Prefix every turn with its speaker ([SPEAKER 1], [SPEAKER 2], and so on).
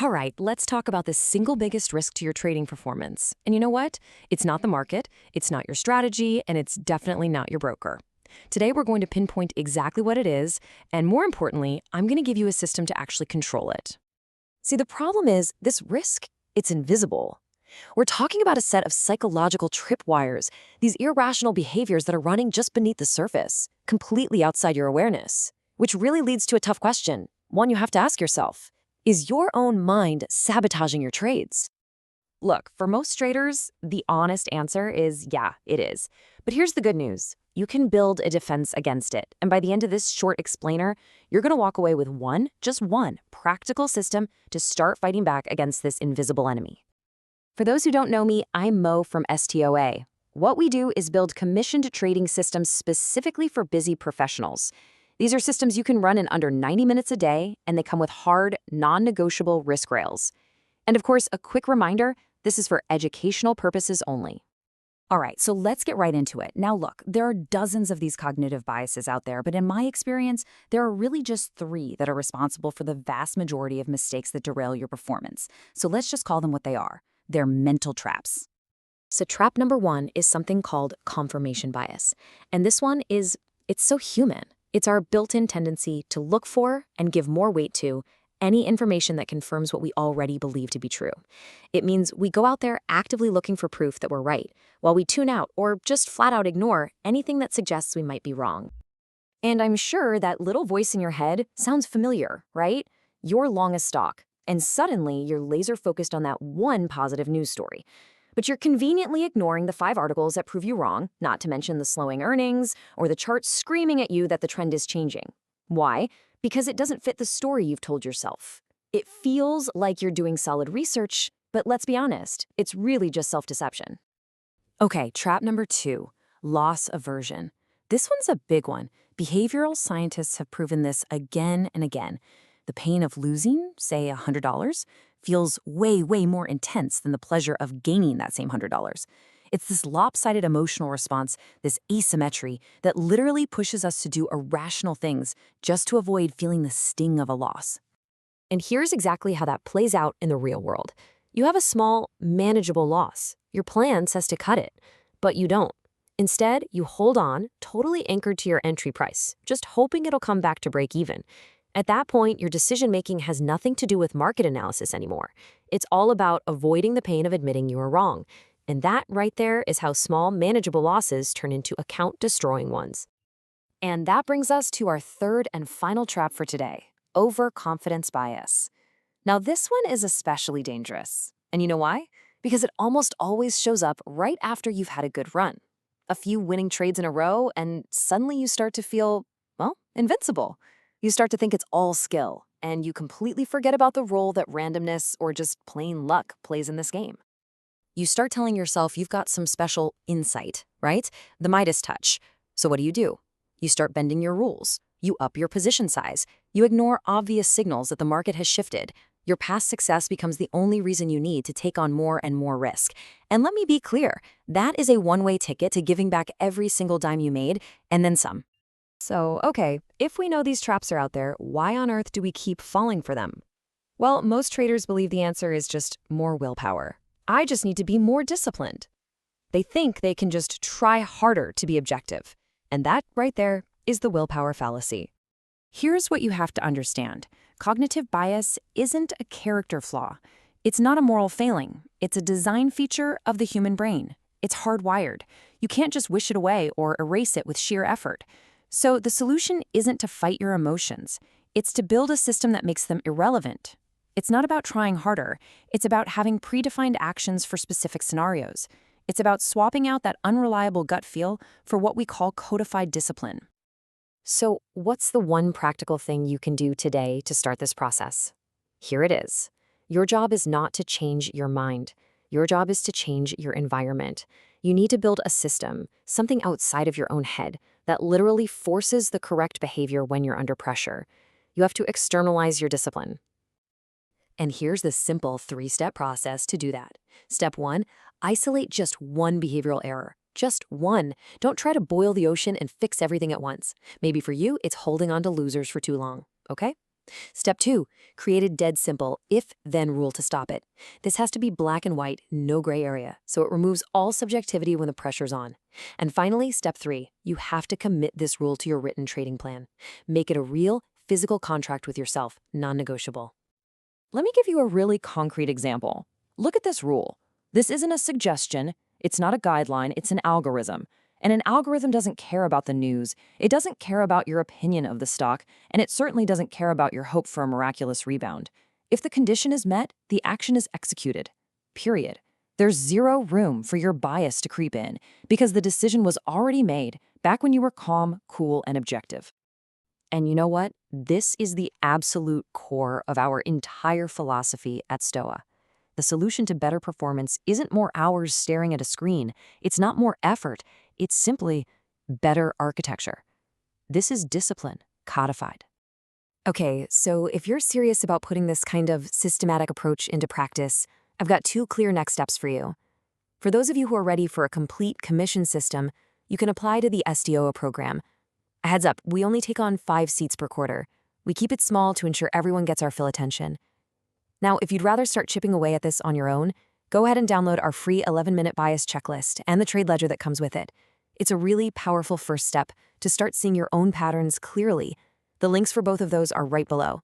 [SPEAKER 1] All right, let's talk about the single biggest risk to your trading performance. And you know what? It's not the market, it's not your strategy, and it's definitely not your broker. Today, we're going to pinpoint exactly what it is, and more importantly, I'm going to give you a system to actually control it. See, the problem is this risk, it's invisible. We're talking about a set of psychological tripwires, these irrational behaviors that are running just beneath the surface, completely outside your awareness, which really leads to a tough question, one you have to ask yourself. Is your own mind sabotaging your trades? Look, for most traders, the honest answer is yeah, it is. But here's the good news. You can build a defense against it. And by the end of this short explainer, you're going to walk away with just one practical system to start fighting back against this invisible enemy. For those who don't know me, I'm Mo from STOA. What we do is build commissioned trading systems specifically for busy professionals. These are systems you can run in under 90 minutes a day, and they come with hard, non-negotiable risk rails. And of course, a quick reminder, this is for educational purposes only.
[SPEAKER 2] All right, so let's get right into it. Now look, there are dozens of these cognitive biases out there, but in my experience, there are really just 3 that are responsible for the vast majority of mistakes that derail your performance. So let's just call them what they are. They're mental traps.
[SPEAKER 1] So trap number 1 is something called confirmation bias. And this one it's so human. It's our built-in tendency to look for and give more weight to any information that confirms what we already believe to be true. It means we go out there actively looking for proof that we're right, while we tune out or just flat out ignore anything that suggests we might be wrong. And I'm sure that little voice in your head sounds familiar, right? You're long a stock, and suddenly you're laser focused on that one positive news story. But you're conveniently ignoring the 5 articles that prove you wrong, not to mention the slowing earnings or the chart screaming at you that the trend is changing. Why? Because it doesn't fit the story you've told yourself. It feels like you're doing solid research, but let's be honest, it's really just self-deception. Okay, trap number 2, loss aversion. This one's a big one. Behavioral scientists have proven this again and again. The pain of losing, say $100, feels way more intense than the pleasure of gaining that same $100. It's this lopsided emotional response, this asymmetry, that literally pushes us to do irrational things just to avoid feeling the sting of a loss. And here's exactly how that plays out in the real world. You have a small, manageable loss. Your plan says to cut it, but you don't. Instead, you hold on, totally anchored to your entry price, just hoping it'll come back to break even. At that point, your decision-making has nothing to do with market analysis anymore. It's all about avoiding the pain of admitting you are wrong. And that right there is how small, manageable losses turn into account-destroying ones. And that brings us to our third and final trap for today, overconfidence bias. Now, this one is especially dangerous. And you know why? Because it almost always shows up right after you've had a good run. A few winning trades in a row, and suddenly you start to feel, well, invincible. You start to think it's all skill, and you completely forget about the role that randomness or just plain luck plays in this game. You start telling yourself you've got some special insight, right? The Midas touch. So what do? You start bending your rules. You up your position size. You ignore obvious signals that the market has shifted. Your past success becomes the only reason you need to take on more and more risk. And let me be clear, that is a one-way ticket to giving back every single dime you made, and then some. So, okay, if we know these traps are out there, why on earth do we keep falling for them? Well, most traders believe the answer is just more willpower. I just need to be more disciplined. They think they can just try harder to be objective. And that right there is the willpower fallacy. Here's what you have to understand. Cognitive bias isn't a character flaw. It's not a moral failing. It's a design feature of the human brain. It's hardwired. You can't just wish it away or erase it with sheer effort. So the solution isn't to fight your emotions. It's to build a system that makes them irrelevant. It's not about trying harder. It's about having predefined actions for specific scenarios. It's about swapping out that unreliable gut feel for what we call codified discipline. So what's the one practical thing you can do today to start this process? Here it is. Your job is not to change your mind. Your job is to change your environment. You need to build a system, something outside of your own head, that literally forces the correct behavior when you're under pressure. You have to externalize your discipline. And here's the simple 3-step process to do that. Step 1, isolate just one behavioral error. Just one. Don't try to boil the ocean and fix everything at once. Maybe for you, it's holding on to losers for too long, okay? Step 2, create a dead simple if-then rule to stop it. This has to be black and white, no gray area, so it removes all subjectivity when the pressure's on. And finally, step 3, you have to commit this rule to your written trading plan. Make it a real, physical contract with yourself, non-negotiable.
[SPEAKER 2] Let me give you a really concrete example. Look at this rule. This isn't a suggestion, it's not a guideline, it's an algorithm. And an algorithm doesn't care about the news, it doesn't care about your opinion of the stock, and it certainly doesn't care about your hope for a miraculous rebound. If the condition is met, the action is executed. Period. There's zero room for your bias to creep in, because the decision was already made back when you were calm, cool, and objective.
[SPEAKER 1] And you know what? This is the absolute core of our entire philosophy at Stoa. The solution to better performance isn't more hours staring at a screen. It's not more effort. It's simply better architecture. This is discipline, codified. Okay, so if you're serious about putting this kind of systematic approach into practice, I've got 2 clear next steps for you. For those of you who are ready for a complete commission system, you can apply to the SDOA program. A heads up, we only take on 5 seats per quarter. We keep it small to ensure everyone gets our full attention. Now, if you'd rather start chipping away at this on your own, go ahead and download our free 11-minute bias checklist and the trade ledger that comes with it. It's a really powerful first step to start seeing your own patterns clearly. The links for both of those are right below.